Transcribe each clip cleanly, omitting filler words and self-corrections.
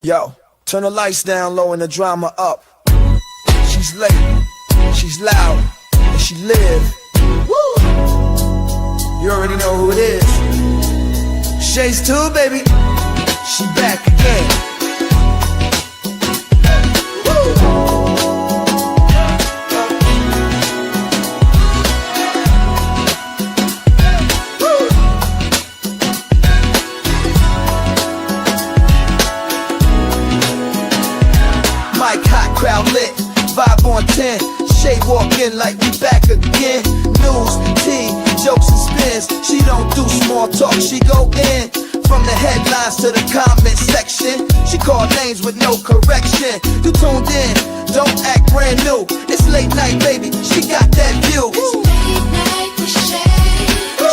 Yo, turn the lights down low and the drama up. She's late, she's loud, and she live. Woo! You already know who it is. Shades 2, baby. She back again. Woo! Crowd lit, vibe on 10. Shay walk in like we back again. News, tea, jokes and spins. She don't do small talk, she go in. From the headlines to the comment section. She call names with no correction. You tuned in, don't act brand new. It's late night, baby, she got that view. It's late night with Shay.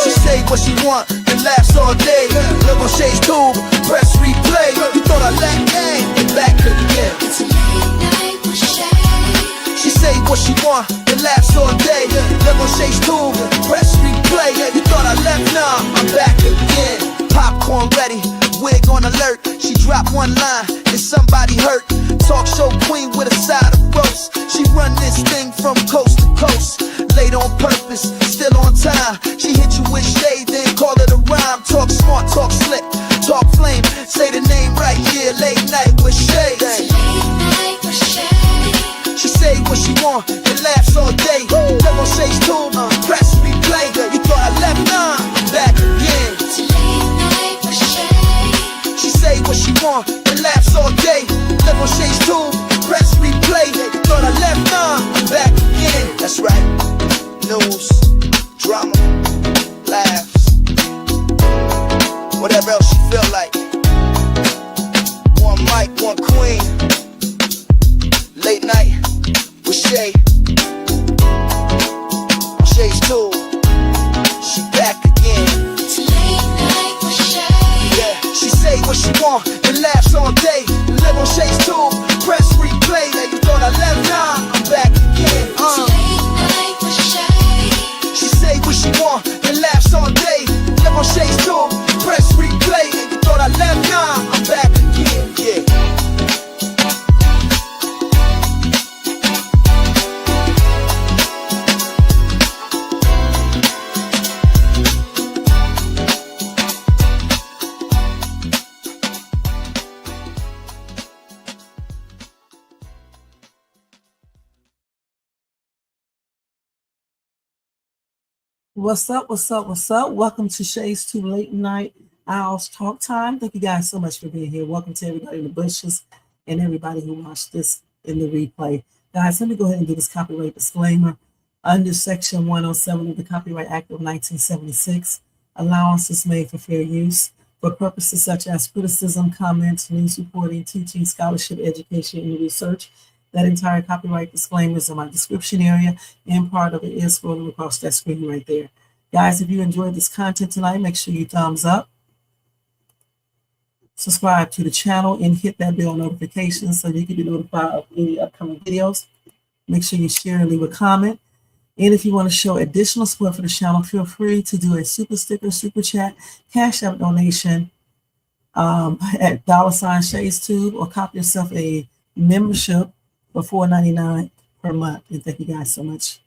She say what she want and laughs all day. Look on Shay's tube, press replay. You thought I let gang and back again. It's late night with Shay. She say what she want and laughs all day. Look on Shay's tube, press replay. You thought I left, nah, I'm back again. Popcorn ready, wig on alert. She dropped one line, is somebody hurt? Talk show queen with a side of roast. She run this thing from coast to coast. Late on purpose, still on time. She hit you with shade, then call it a rhyme. Talk smart, talk slick, talk flame. Say the name right, yeah, late night with Shay. It's late night with Shay. She say what she want and laughs all day. Live on Shay's tube, press replay. You thought I left, nah, I'm back again. It's late night with Shay. She say what she want and laughs all day. Live on Shay's tube, press replay. You thought I left, nah, I'm back again. That's right. News, drama, laughs, whatever else you feel like. One mic, one queen. Late night with Shay. Shay's too. She back again. It's late night with Shay. Yeah, she say what she want and laughs all day. Live on Shay's tube, press replay. Now you thought I left, nah, I'm back again. It's late night with Shay. She say what she want and laughs all day. Live on Shay's tube, press replay. Now you thought I left, nah, I'm back again. Yeah. What's up? What's up? What's up? Welcome to Shay's 2 Late Night Owls Talk Time. Thank you guys so much for being here. Welcome to everybody in the bushes and everybody who watched this in the replay. Guys, let me go ahead and do this copyright disclaimer. Under Section 107 of the Copyright Act of 1976, allowance is made for fair use for purposes such as criticism, comments, news reporting, teaching, scholarship, education, and research. That entire copyright disclaimer is in my description area, and part of it is scrolling across that screen right there. Guys, if you enjoyed this content tonight, make sure you thumbs up, subscribe to the channel, and hit that bell notification so you can be notified of any upcoming videos. Make sure you share and leave a comment. And if you want to show additional support for the channel, feel free to do a super sticker, super chat, cash app donation at $ShadesTube, or copy yourself a membership for $4.99 per month. And thank you guys so much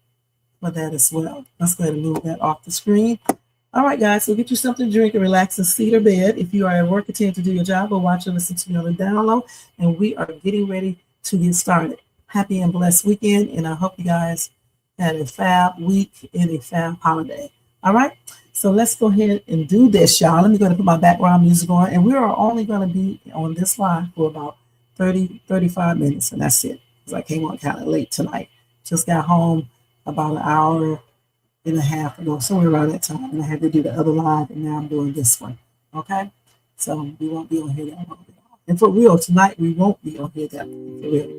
for that as well. Let's go ahead and move that off the screen. All right, guys, so get you something to drink and relax in seat or bed. If you are at work, continue to do your job, or watch or listen to me on the download. And we are getting ready to get started. Happy and blessed weekend, and I hope you guys had a fab week and a fab holiday. All right, so let's go ahead and do this, y'all. Let me go ahead and put my background music on, and we are only going to be on this line for about 35 minutes, and that's it. Because I came on kind of late tonight. Just got home about an hour and a half ago, somewhere around that time, and I had to do the other live, and now I'm doing this one. Okay, so we won't be on here that long. And for real, tonight we won't be on here that long, for real.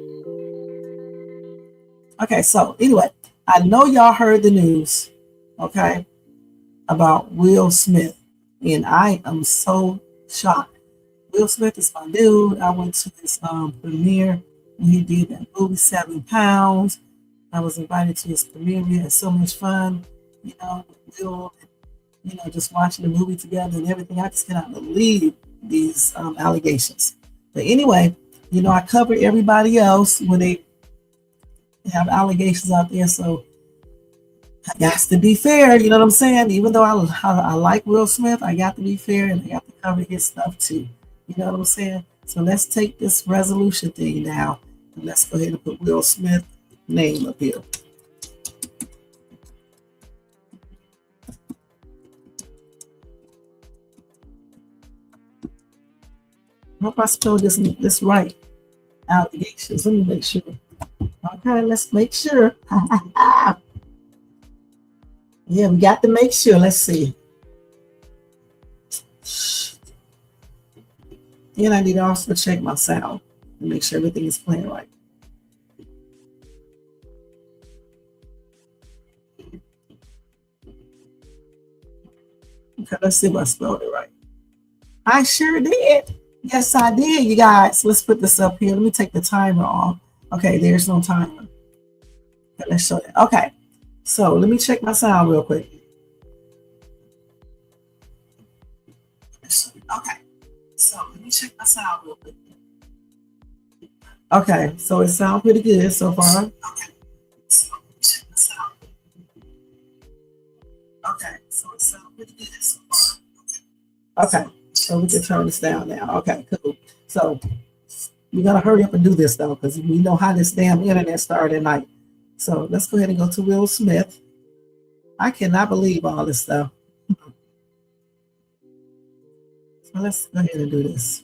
Okay, so anyway, I know y'all heard the news, okay, about Will Smith, and I am so shocked. Will Smith is my dude. I went to his premiere when he did that movie, 7 Pounds. I was invited to his premiere. We had so much fun, with Will, just watching the movie together and everything. I just cannot believe these allegations. But anyway, you know, I cover everybody else when they have allegations out there. So I got to be fair. You know what I'm saying? Even though I like Will Smith, I got to be fair and I got to cover his stuff too. You know what I'm saying? So let's take this resolution thing now and let's go ahead and put Will Smith name up here. I hope I spelled this right. Allegations. Let me make sure. Okay, let's make sure. Yeah, we got to make sure. Let's see. And I need to also check my sound and make sure everything is playing right. Okay, let's see if I spelled it right. I sure did. Yes, I did, you guys. Let's put this up here. Let me take the timer off. Okay, there's no timer. Okay, let's show that. Okay, so let me check my sound real quick. Okay, so let me check my sound real quick. Okay, so it sounds pretty good so far. Okay, so let me check my sound. Okay, so it sounds pretty good so far. Okay, so we can turn this down now. Okay, cool. So we gotta hurry up and do this though, because we know how this damn internet started at night. So let's go ahead and go to Will Smith. I cannot believe all this stuff. So let's go ahead and do this.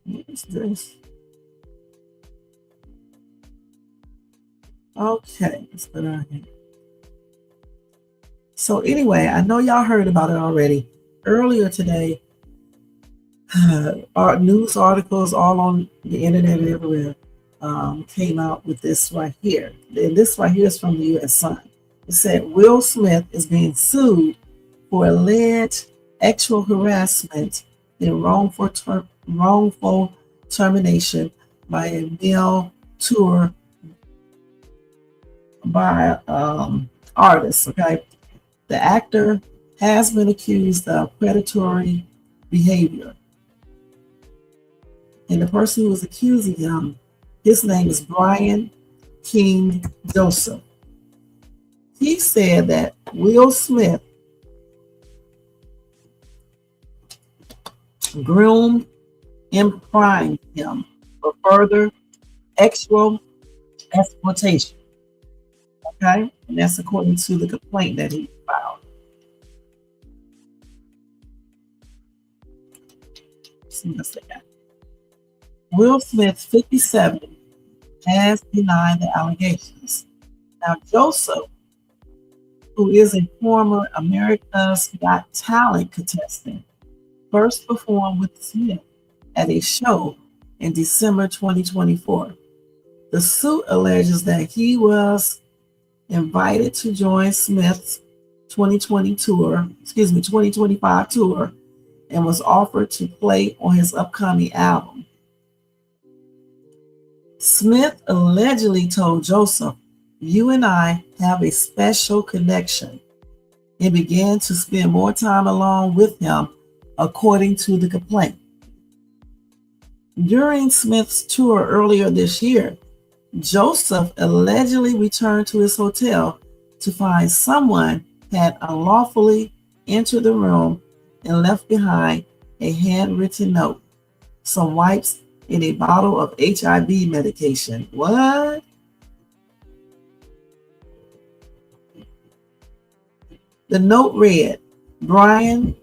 What's this? Okay, let's put it on here. So anyway, I know y'all heard about it already. Earlier today, our news articles all on the internet and everywhere came out with this right here. And this right here is from the U.S. Sun. It said Will Smith is being sued for alleged sexual harassment and wrongful termination by a male tour by artists. Okay, the actor has been accused of predatory behavior, and the person who was accusing him, his name is Brian King Joseph. He said that Will Smith groomed and primed him for further sexual exploitation. Okay, and that's according to the complaint that he filed. See what's that. Will Smith, 57, has denied the allegations. Now, Joseph, who is a former America's Got Talent contestant, first performed with Smith at a show in December 2024. The suit alleges that he was invited to join Smith's 2025 tour and was offered to play on his upcoming album. Smith allegedly told Joseph, "You and I have a special connection," and began to spend more time alone with him, according to the complaint. During Smith's tour earlier this year, Joseph allegedly returned to his hotel to find someone had unlawfully entered the room and left behind a handwritten note, some wipes, and a bottle of HIV medication. What? The note read, "Brian,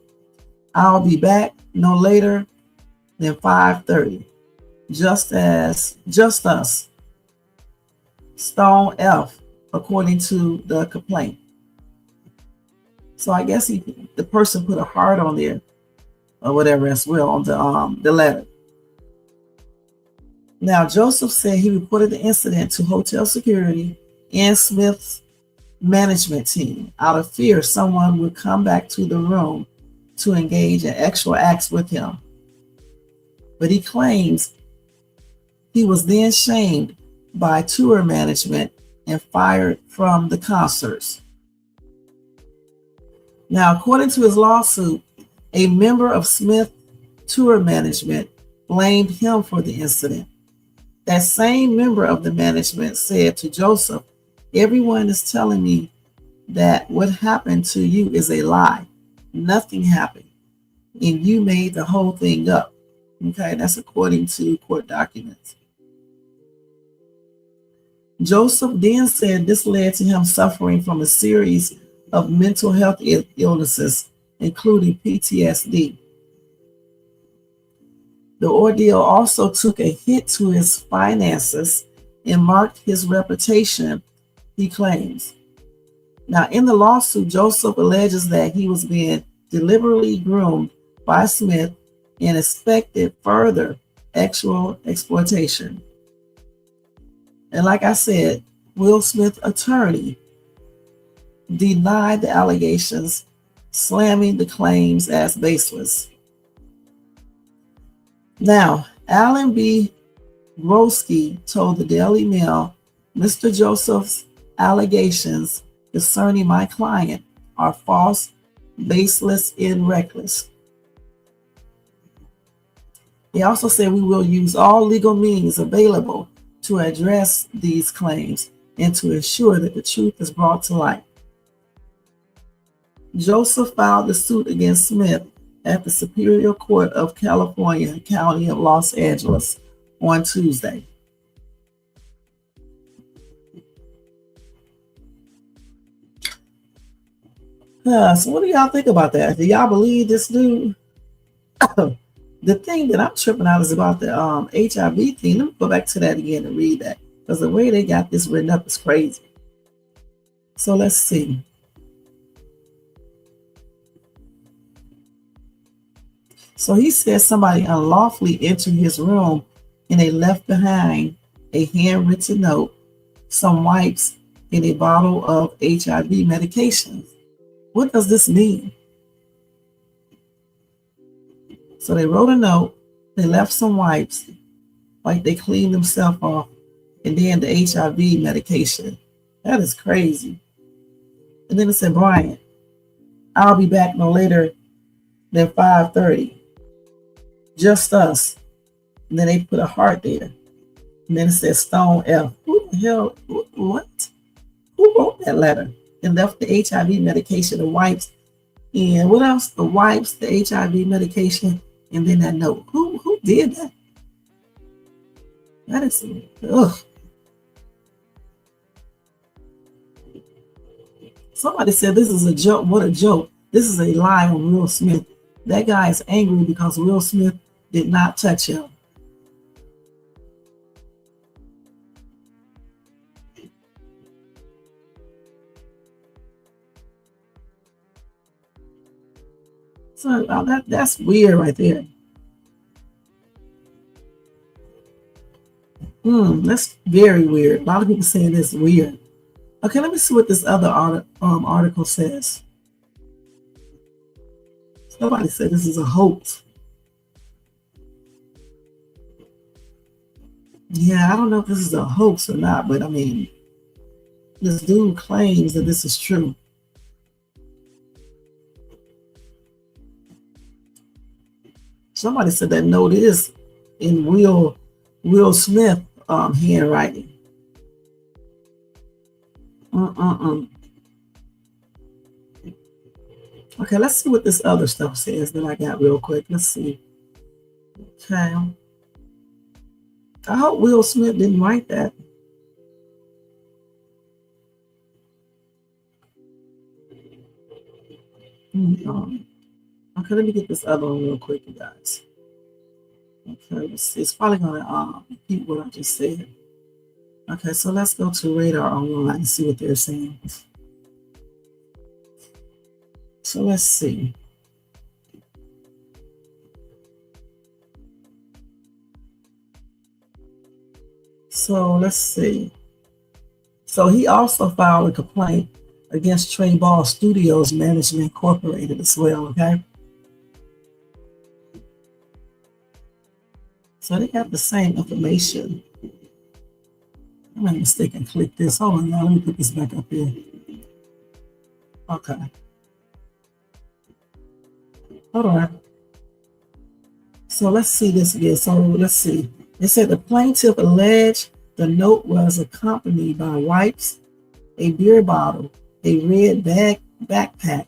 I'll be back no later than 5:30. Just us. Stone F," according to the complaint. So I guess the person put a heart on there or whatever as well on the letter. Now, Joseph said he reported the incident to hotel security and Smith's management team out of fear someone would come back to the room to engage in sexual acts with him. But he claims he was then shamed by tour management and fired from the concerts. Now, according to his lawsuit, a member of Smith Tour Management blamed him for the incident. That same member of the management said to Joseph, "Everyone is telling me that what happened to you is a lie. Nothing happened, and you made the whole thing up." Okay, that's according to court documents. Joseph then said this led to him suffering from a series of mental health illnesses, including PTSD. The ordeal also took a hit to his finances and marked his reputation, he claims. Now, in the lawsuit, Joseph alleges that he was being deliberately groomed by Smith and expected further sexual exploitation. And like I said, Will Smith's attorney denied the allegations, slamming the claims as baseless. Now, Alan B. Broski told the Daily Mail, "Mr. Joseph's allegations concerning my client are false, baseless, and reckless." He also said, "We will use all legal means available to address these claims and to ensure that the truth is brought to light." Joseph filed the suit against Smith at the Superior Court of California, County of Los Angeles, on Tuesday. So what do y'all think about that? Do y'all believe this dude? The thing that I'm tripping out is about the HIV thing. Let me go back to that again and read that, because the way they got this written up is crazy. So let's see. So he says somebody unlawfully entered his room and they left behind a handwritten note, some wipes, and a bottle of HIV medication. What does this mean? So they wrote a note, they left some wipes, like they cleaned themselves off, and then the HIV medication. That is crazy. And then it said, "Brian, I'll be back no later than 5:30. Just us." And then they put a heart there. And then it says Stone F. Who the hell? What? Who wrote that letter and left the HIV medication, the wipes, and what else? The wipes, the HIV medication, and then that note. Who did that? That is, ugh. Somebody said this is a joke. What a joke. This is a lie on Will Smith. That guy is angry because Will Smith did not touch him. So that's weird right there. That's very weird. A lot of people saying this weird. Okay, let me see what this other article says. Somebody said this is a hoax. Yeah, I don't know if this is a hoax or not, but I mean, this dude claims that this is true. Somebody said that note is in Will Smith handwriting. Okay, let's see what this other stuff says that I got real quick. Let's see. Okay. I hope Will Smith didn't write that. Okay, let me get this other one real quick, you guys. Okay, let's see. It's probably going to repeat what I just said. Okay, so let's go to Radar Online and see what they're saying. So let's see. So let's see. So he also filed a complaint against Trey Ball Studios Management Incorporated as well, okay? So they have the same information. I made a mistake and click this. Hold on, y'all. Let me put this back up here. Okay. Hold on. So let's see this again. So let's see. It said the plaintiff alleged the note was accompanied by wipes, a beer bottle, a red backpack,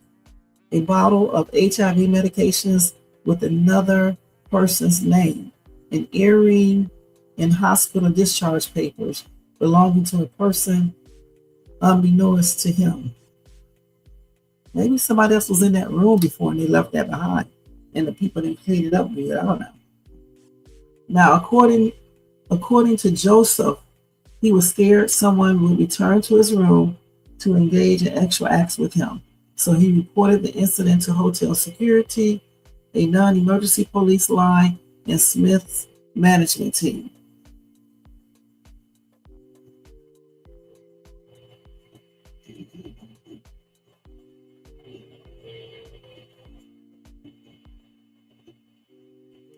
a bottle of HIV medications with another person's name, an earring, and hospital discharge papers belonging to a person unbeknownst to him. Maybe somebody else was in that room before and they left that behind, and the people didn't clean it up good. I don't know. Now, according to Joseph, he was scared someone would return to his room to engage in extra acts with him. So he reported the incident to hotel security, a non-emergency police line, and Smith's management team.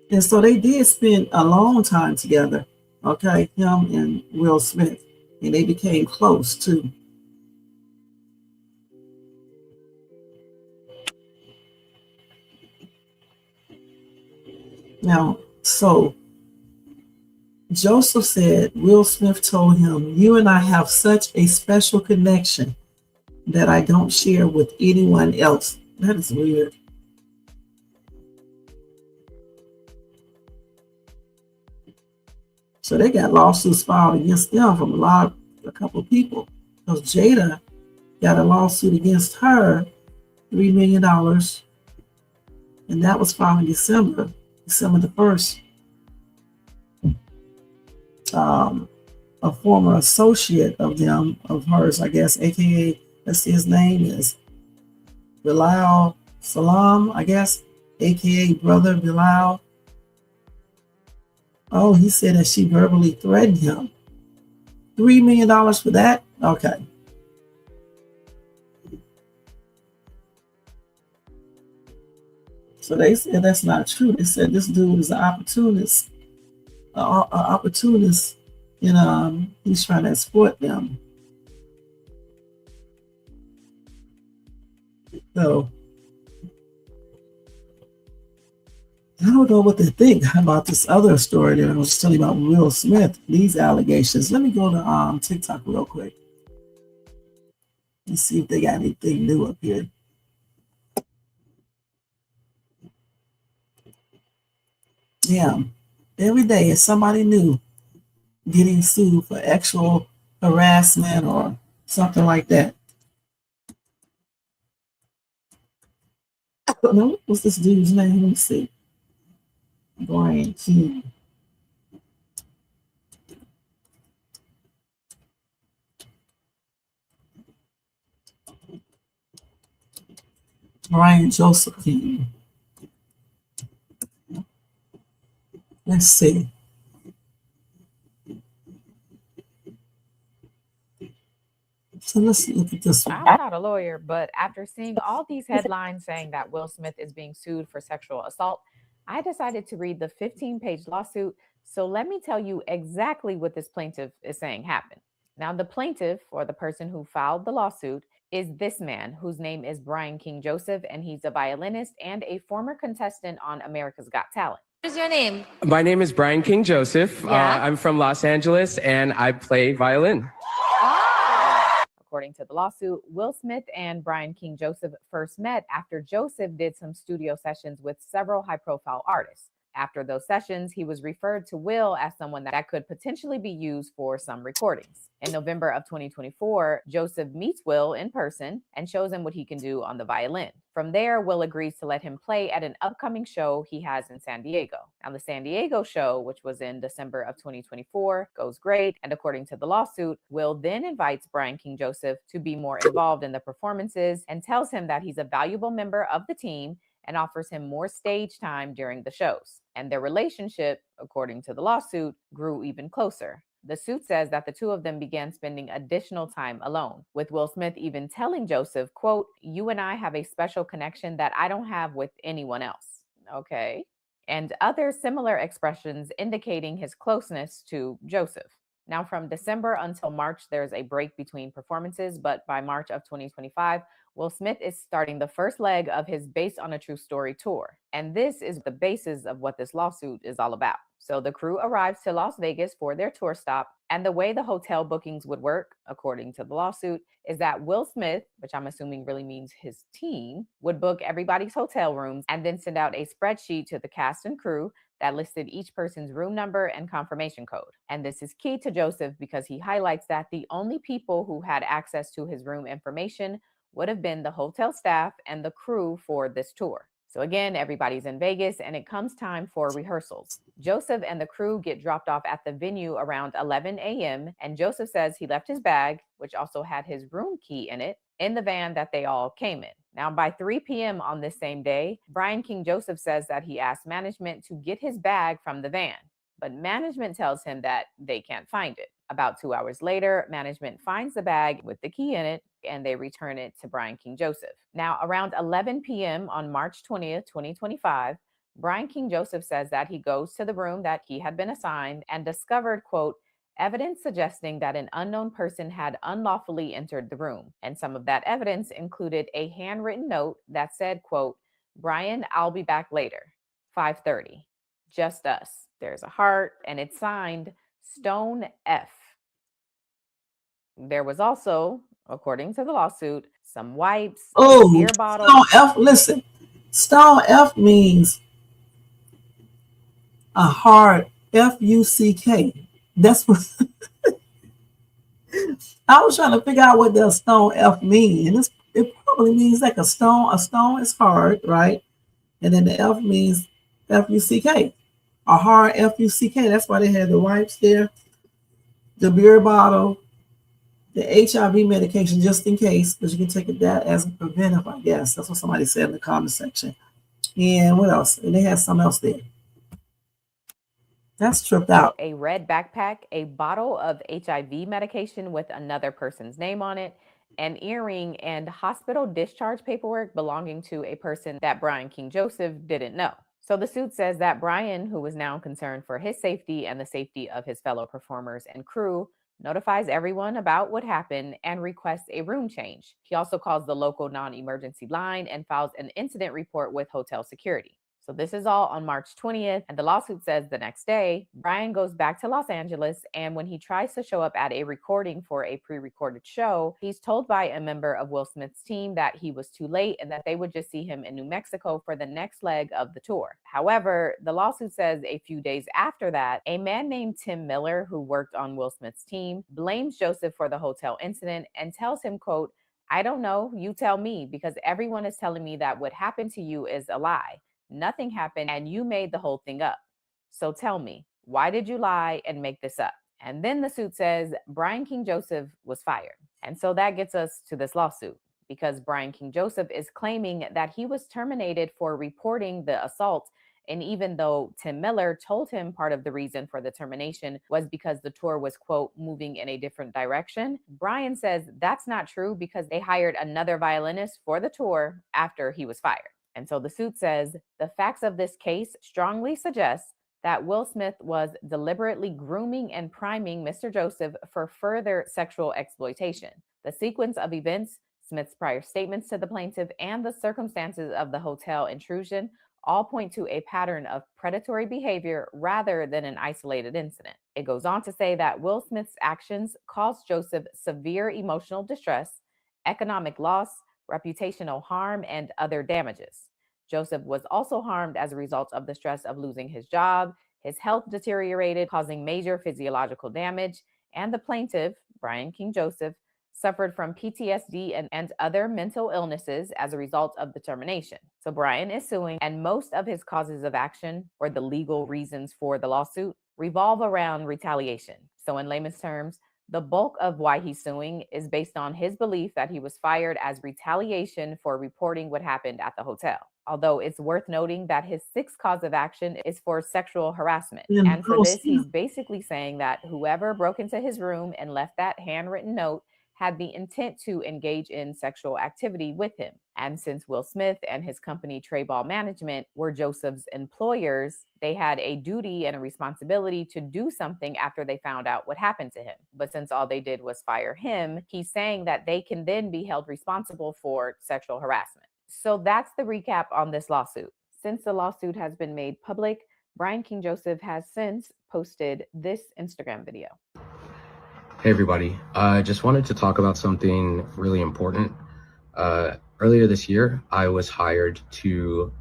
And so they did spend a long time together, okay, him and Will Smith, and they became close too. Now, so Joseph said Will Smith told him, "You and I have such a special connection that I don't share with anyone else." That is weird. So they got lawsuits filed against them from a couple of people. Because Jada got a lawsuit against her, $3 million, and that was filed in December the 1st. A former associate of hers, I guess, aka, let's see, his name is Bilal Salam, I guess, aka Brother Bilal. Oh, he said that she verbally threatened him. $3 million for that? Okay. So they said that's not true. They said this dude is an opportunist, and he's trying to exploit them. So I don't know what they think about this other story that I was telling you about Will Smith, these allegations. Let me go to TikTok real quick and see if they got anything new up here. Yeah, every day is somebody new getting sued for actual harassment or something like that. I don't know. What's this dude's name? Let me see. Brian King. Brian Joseph King. Let's see. So let's look at this one. I'm not a lawyer, but after seeing all these headlines saying that Will Smith is being sued for sexual assault, I decided to read the 15-page lawsuit. So let me tell you exactly what this plaintiff is saying happened. Now, the plaintiff, or the person who filed the lawsuit, is this man whose name is Brian King Joseph, and he's a violinist and a former contestant on America's Got Talent. What is your name? My name is Brian King Joseph. Yeah. I'm from Los Angeles and I play violin. According to the lawsuit, Will Smith and Brian King Joseph first met after Joseph did some studio sessions with several high-profile artists. After those sessions, he was referred to Will as someone that could potentially be used for some recordings. In November of 2024, Joseph meets Will in person and shows him what he can do on the violin. From there, Will agrees to let him play at an upcoming show he has in San Diego. Now, the San Diego show, which was in December of 2024, goes great. And according to the lawsuit, Will then invites Brian King Joseph to be more involved in the performances and tells him that he's a valuable member of the team and offers him more stage time during the shows. And their relationship, according to the lawsuit, grew even closer. The suit says that the two of them began spending additional time alone, with Will Smith even telling Joseph, quote, "You and I have a special connection that I don't have with anyone else." Okay. And other similar expressions indicating his closeness to Joseph. Now, from December until March, there's a break between performances, but by March of 2025, Will Smith is starting the first leg of his Based on a True Story tour. And this is the basis of what this lawsuit is all about. So the crew arrives to Las Vegas for their tour stop, and the way the hotel bookings would work, according to the lawsuit, is that Will Smith, which I'm assuming really means his team, would book everybody's hotel rooms and then send out a spreadsheet to the cast and crew that listed each person's room number and confirmation code. And this is key to Joseph because he highlights that the only people who had access to his room information would have been the hotel staff and the crew for this tour. So again, everybody's in Vegas and it comes time for rehearsals. Joseph and the crew get dropped off at the venue around 11 a.m. and Joseph says he left his bag, which also had his room key in it, in the van that they all came in. Now, by 3 p.m. on this same day, Brian King Joseph says that he asked management to get his bag from the van, but management tells him that they can't find it. About 2 hours later, management finds the bag with the key in it and they return it to Brian King Joseph. Now, around 11 p.m. on March 20th, 2025, Brian King Joseph says that he goes to the room that he had been assigned and discovered, quote, evidence suggesting that an unknown person had unlawfully entered the room. And some of that evidence included a handwritten note that said, quote, Brian, I'll be back later, 5:30, just us. There's a heart and it's signed Stone F. There was also, according to the lawsuit, some wipes, a Oh, beer bottle. Stone F. Listen, Stone F means a hard F-U-C-K. That's what I was trying to figure out what the Stone F mean. And it probably means like a stone. A stone is hard, right? And then the F means F-U-C-K. A hard F-U-C-K. That's why they had the wipes there, the beer bottle, the HIV medication just in case, because you can take that as a preventive, I guess. That's what somebody said in the comment section. And what else? And they had something else there. That's tripped out. A red backpack, a bottle of HIV medication with another person's name on it, an earring, and hospital discharge paperwork belonging to a person that Brian King Joseph didn't know. So the suit says that Brian, who was now concerned for his safety and the safety of his fellow performers and crew, notifies everyone about what happened and requests a room change. He also calls the local non-emergency line and files an incident report with hotel security. So this is all on March 20th, and the lawsuit says the next day, Brian goes back to Los Angeles, and when he tries to show up at a recording for a pre-recorded show, he's told by a member of Will Smith's team that he was too late and that they would just see him in New Mexico for the next leg of the tour. However, the lawsuit says a few days after that, a man named Tim Miller, who worked on Will Smith's team, blames Joseph for the hotel incident and tells him, quote, I don't know, you tell me, because everyone is telling me that what happened to you is a lie. Nothing happened and you made the whole thing up. So tell me, why did you lie and make this up? And then the suit says Brian King Joseph was fired. And so that gets us to this lawsuit because Brian King Joseph is claiming that he was terminated for reporting the assault. And even though Tim Miller told him part of the reason for the termination was because the tour was, quote, moving in a different direction, Brian says that's not true because they hired another violinist for the tour after he was fired. And so the suit says the facts of this case strongly suggest that Will Smith was deliberately grooming and priming Mr. Joseph for further sexual exploitation. The sequence of events, Smith's prior statements to the plaintiff, and the circumstances of the hotel intrusion all point to a pattern of predatory behavior rather than an isolated incident. It goes on to say that Will Smith's actions caused Joseph severe emotional distress, economic loss, reputational harm, and other damages. Joseph was also harmed as a result of the stress of losing his job. His health deteriorated, causing major physiological damage, and the plaintiff, Brian King Joseph, suffered from PTSD and other mental illnesses as a result of the termination. So Brian is suing, and most of his causes of action, or the legal reasons for the lawsuit, revolve around retaliation. So in layman's terms, the bulk of why he's suing is based on his belief that he was fired as retaliation for reporting what happened at the hotel. Although it's worth noting that his sixth cause of action is for sexual harassment. And for this, he's basically saying that whoever broke into his room and left that handwritten note had the intent to engage in sexual activity with him. And since Will Smith and his company Trayball Management were Joseph's employers, they had a duty and a responsibility to do something after they found out what happened to him. But since all they did was fire him, he's saying that they can then be held responsible for sexual harassment. So that's the recap on this lawsuit. Since the lawsuit has been made public, Brian King Joseph has since posted this Instagram video. Hey everybody, I just wanted to talk about something really important. Earlier this year, I was hired to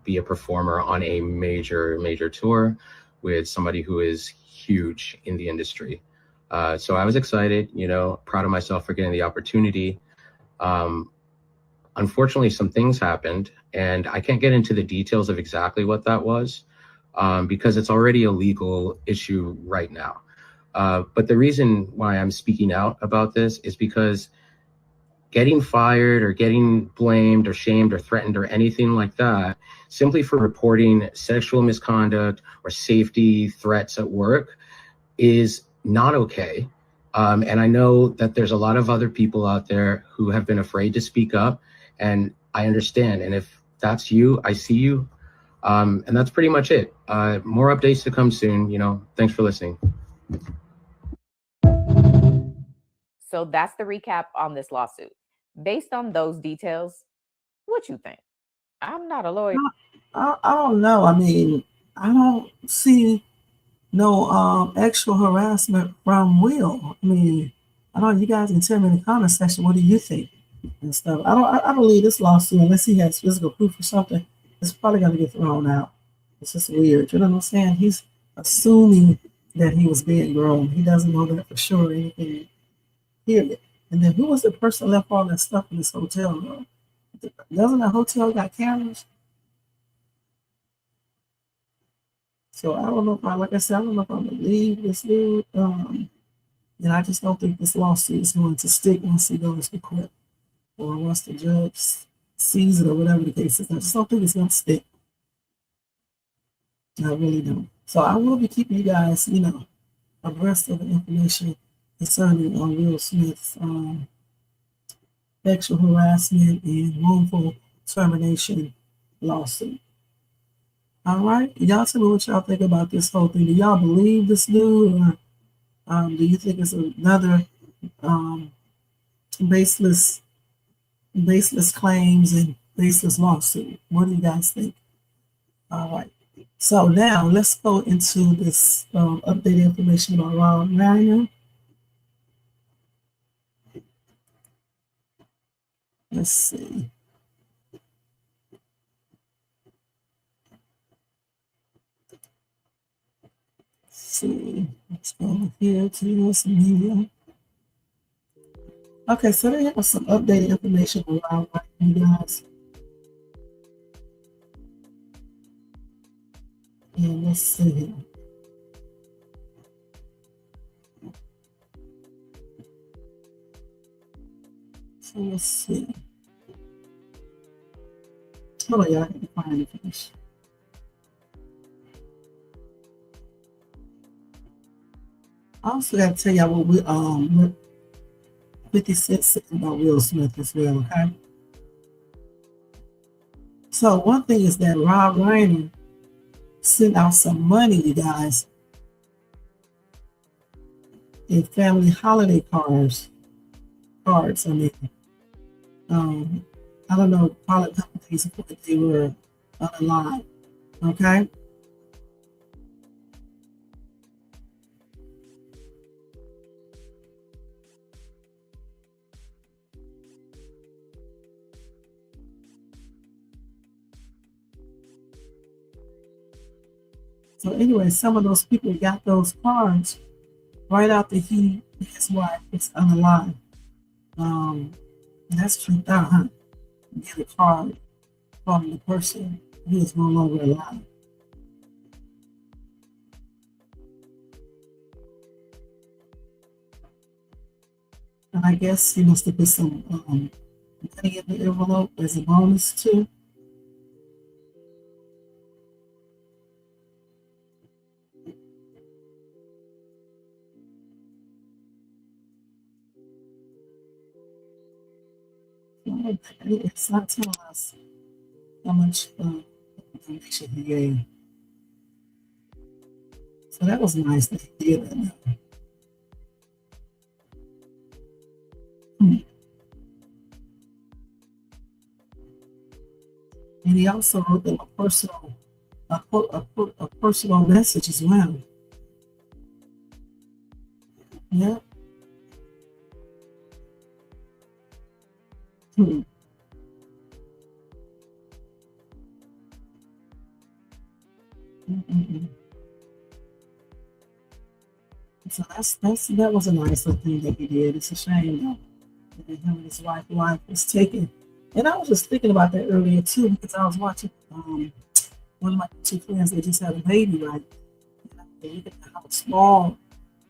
be a performer on a major tour with somebody who is huge in the industry. So I was excited, proud of myself for getting the opportunity. Unfortunately, some things happened, and I can't get into the details of exactly what that was because it's already a legal issue right now. But the reason why I'm speaking out about this is because getting fired or getting blamed or shamed or threatened or anything like that, simply for reporting sexual misconduct or safety threats at work, is not okay. And I know that there's a lot of other people out there who have been afraid to speak up, and I understand. And if that's you, I see you. And that's pretty much it. More updates to come soon. Thanks for listening. So that's the recap on this lawsuit. Based on those details, what you think? I'm not a lawyer. I don't know. I mean, I don't see no actual harassment from Will. I mean, I don't know. You guys can tell me in the comment section, what do you think and stuff. I believe this lawsuit, unless he has physical proof or something, it's probably gonna get thrown out. It's just weird. You know what I'm saying? He's assuming that he was being grown. He doesn't know that for sure or anything. Period. And then who was the person left all that stuff in this hotel room? Doesn't the hotel got cameras? So I don't know if like I said, I don't know if I believe this dude. And I just don't think this lawsuit is going to stick once he goes to court or once the judge sees it or whatever the case is. I just don't think it's going to stick. I really don't. So I will be keeping you guys, abreast of the information concerning Will Smith's sexual harassment and wrongful termination lawsuit. All right, y'all tell me what y'all think about this whole thing. Do y'all believe this dude, or do you think it's another baseless claims and baseless lawsuit? What do you guys think? All right. So now let's go into this updated information about Ron Ryan. Let's see. Let's go here to this media. Okay, so they have some updated information around Ryan, you guys. And let's see here. So let's see. Hold on, y'all. I can find information. I also got to tell y'all what 50 Cent said about Will Smith as well, okay? So one thing is that Rob Reiner sent out some money, you guys, in family holiday cards. I mean, I don't know, probably a couple days before they were alive, okay? So anyway, some of those people got those cards right after his wife was unalive. That's true. Get a card from the person who is no longer alive. And I guess he must have put some money in the envelope as a bonus too. It's not telling us how much information he gave. So that was nice that he did that. And he also wrote them a personal message as well. Yeah. Hmm. Mm-mm-mm. So that was a nice little thing that he did. It's a shame though that him and his wife was taken. And I was just thinking about that earlier too because I was watching one of my two friends. They just had a baby, right? And you can how small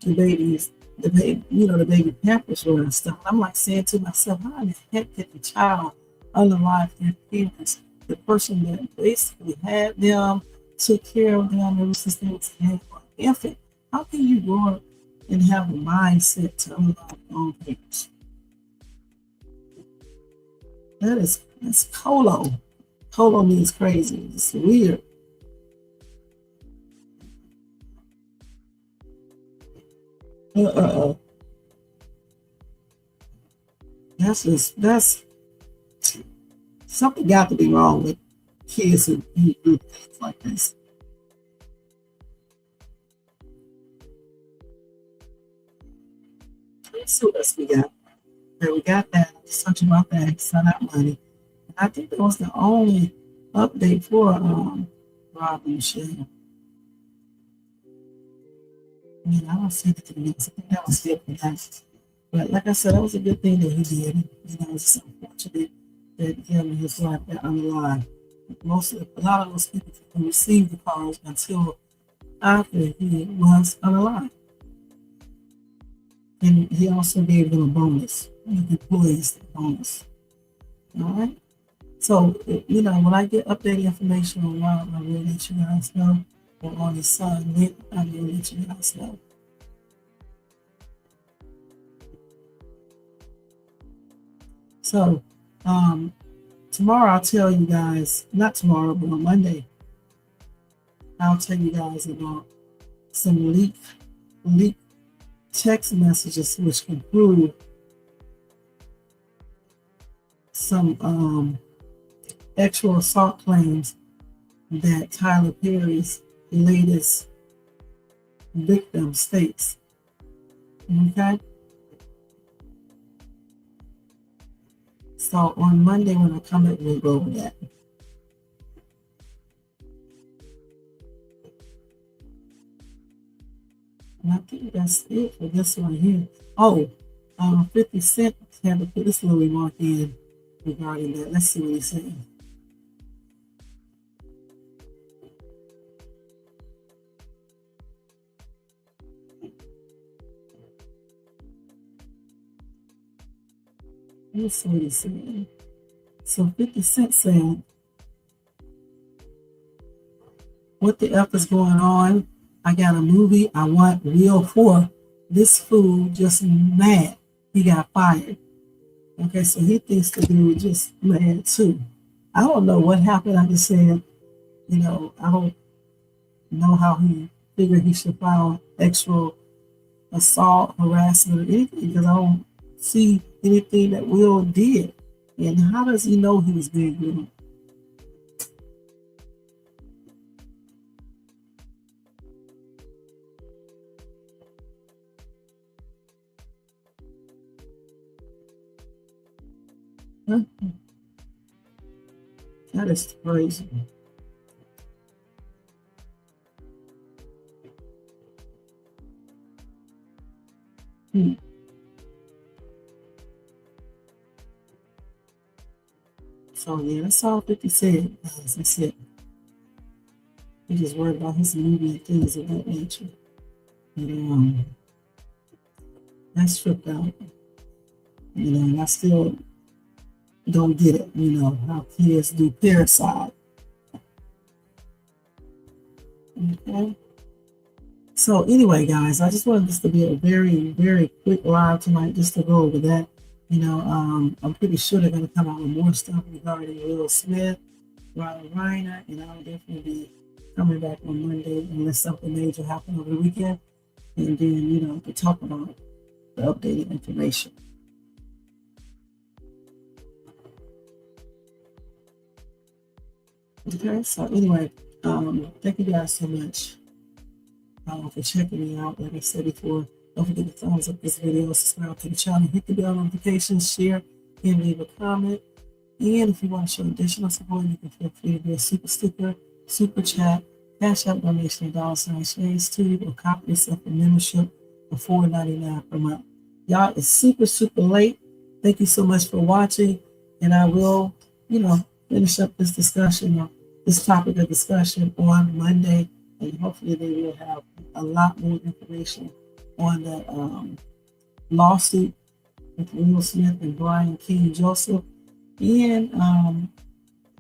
the baby is, the baby, the baby pampers were and stuff. I'm like saying to myself, how in the heck did the child unalive their parents? The person that basically had them, took care of them ever since they was an infant. How can you grow up and have a mindset to unalive your own parents? That's colo. Colo means crazy. It's weird. Uh-uh. That's something got to be wrong with kids who do things like this. Let's see what else we got. Okay, we got that. Something about that. Send out money. And I think that was the only update for Rob and Michelle. I don't see anything else. I think that was it for that. But like I said, that was a good thing that he did. It's unfortunate that him and his wife got unalive. A lot of those people didn't receive the cars until after he was unalive. And he also gave them a bonus, the employees a bonus. All right. So, when I get updated information on Rob, I will let you guys know. Or on his son, Nick, I will let you guys know. So, tomorrow I'll tell you guys, not tomorrow, but on Monday, I'll tell you guys about some leaked text messages which can prove some sexual assault claims that Tyler Perry's latest victim states. Okay? So on Monday when I come back, we'll go over that. And I think that's it for this one here. Oh, 50 Cent had to put this little remark in regarding that. Let's see what he's saying. Let's see what he's saying. So 50 Cent said, what the F is going on? I got a movie I want real for. This fool just mad. He got fired. Okay, so he thinks the dude just mad too. I don't know what happened. I just said, I don't know how he figured he should file sexual assault, harassment, or anything because I don't see anything that Will did. And how does he know he was being groomed? That is crazy. So yeah, that's all 50 said. As I said, he just worried about his movie and things of that nature. And that's tripped out. And I still don't get it, how kids do parasite. Okay. So anyway, guys, I just wanted this to be a very, very quick live tonight just to go over that. I'm pretty sure they're going to come out with more stuff regarding Will Smith, Robert Reiner, and I'll definitely be coming back on Monday unless something major happens over the weekend. And then, to talk about the updated information. Okay, so anyway, thank you guys so much for checking me out. Like I said before, don't forget to thumbs up this video, subscribe to the channel, hit the bell notifications, share, and leave a comment. And if you want to show additional support, you can feel free to do a super sticker, super chat, cash out donation, $Shades2, or copy yourself a membership for $4.99 per month. Y'all, it's super, super late. Thank you so much for watching. And I will, finish up this discussion, this topic of discussion on Monday. And hopefully they will have a lot more information on the lawsuit with Will Smith and Brian King Joseph. And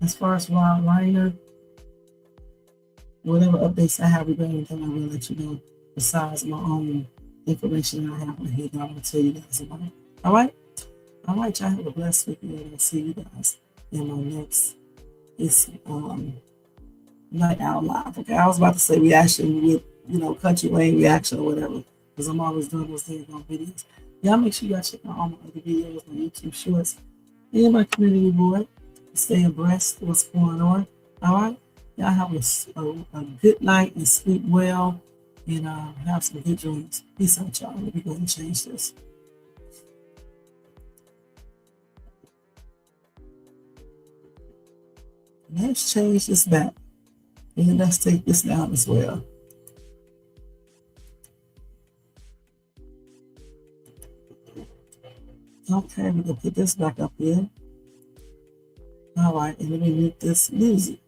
as far as Rob Reiner, whatever updates I have regarding them, I will let you know, besides my own information I have on here that I'm going to tell you guys about. All right? All right, y'all have a blessed weekend, and I'll see you guys in my next Night Out Live. Okay, I was about to say reaction with, Country Wayne reaction or whatever, because I'm always doing those things on videos. Y'all make sure y'all check out all my other videos, my YouTube shorts, and my community board. Stay abreast of what's going on. All right? Y'all have a good night and sleep well, and have some good dreams. Peace out, y'all. Let me go and change this. Let's change this back. And let's take this down as well. Okay, we're going to put this back up here. All right, and let me mute this music.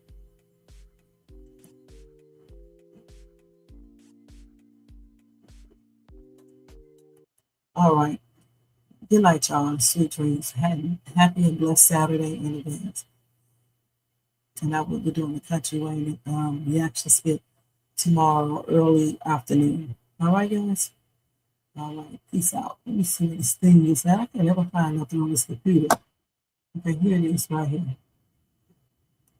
All right. Good night, y'all, and sweet dreams. Happy and blessed Saturday in advance. And I will be doing the Country Wayne reaction skit tomorrow early afternoon. All right, guys? All right, peace out. Let me see what this thing is. I can never find nothing on this computer. Okay, here it is right here.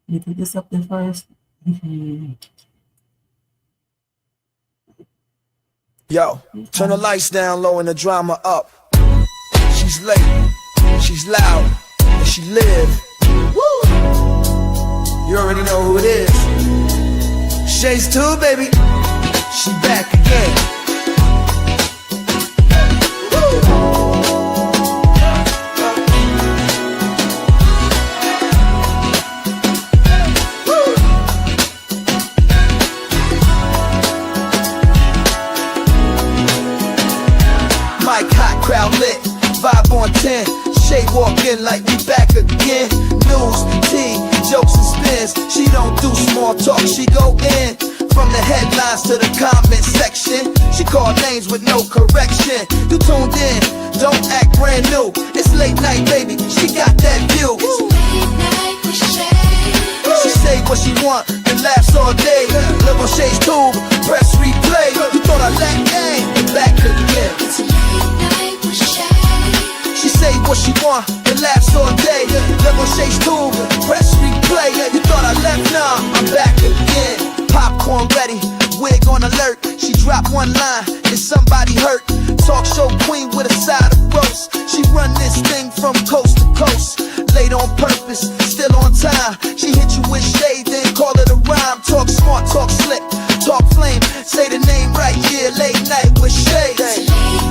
Let me put this up there first. Yo, turn the lights down low and the drama up. She's late, she's loud, and she live. Woo! You already know who it is. Shades2, baby. She back again. Mic hot, crowd lit, vibe on 10. Shay walk in like we back again. News, tea, jokes and spins. She don't do small talk, she go in. From the headlines to the comment section, she call names with no correction. You tuned in, don't act brand new. It's late night, baby, she got that view. Late night with Shay. She say what she want and laughs all day. Live on Shades2, press replay. You thought I let gang, and back again. It's late night with Shay. She say what she want and laughs all day. Live on Shades2, press replay. You thought I left, nah, I'm back again. Popcorn ready, wig on alert. She dropped one line and somebody hurt. Talk show queen with a side of roast. She run this thing from coast to coast. Late on purpose, still on time. She hit you with shade, then call it a rhyme. Talk smart, talk slick, talk flame. Say the name right, yeah, late night with Shay. It's late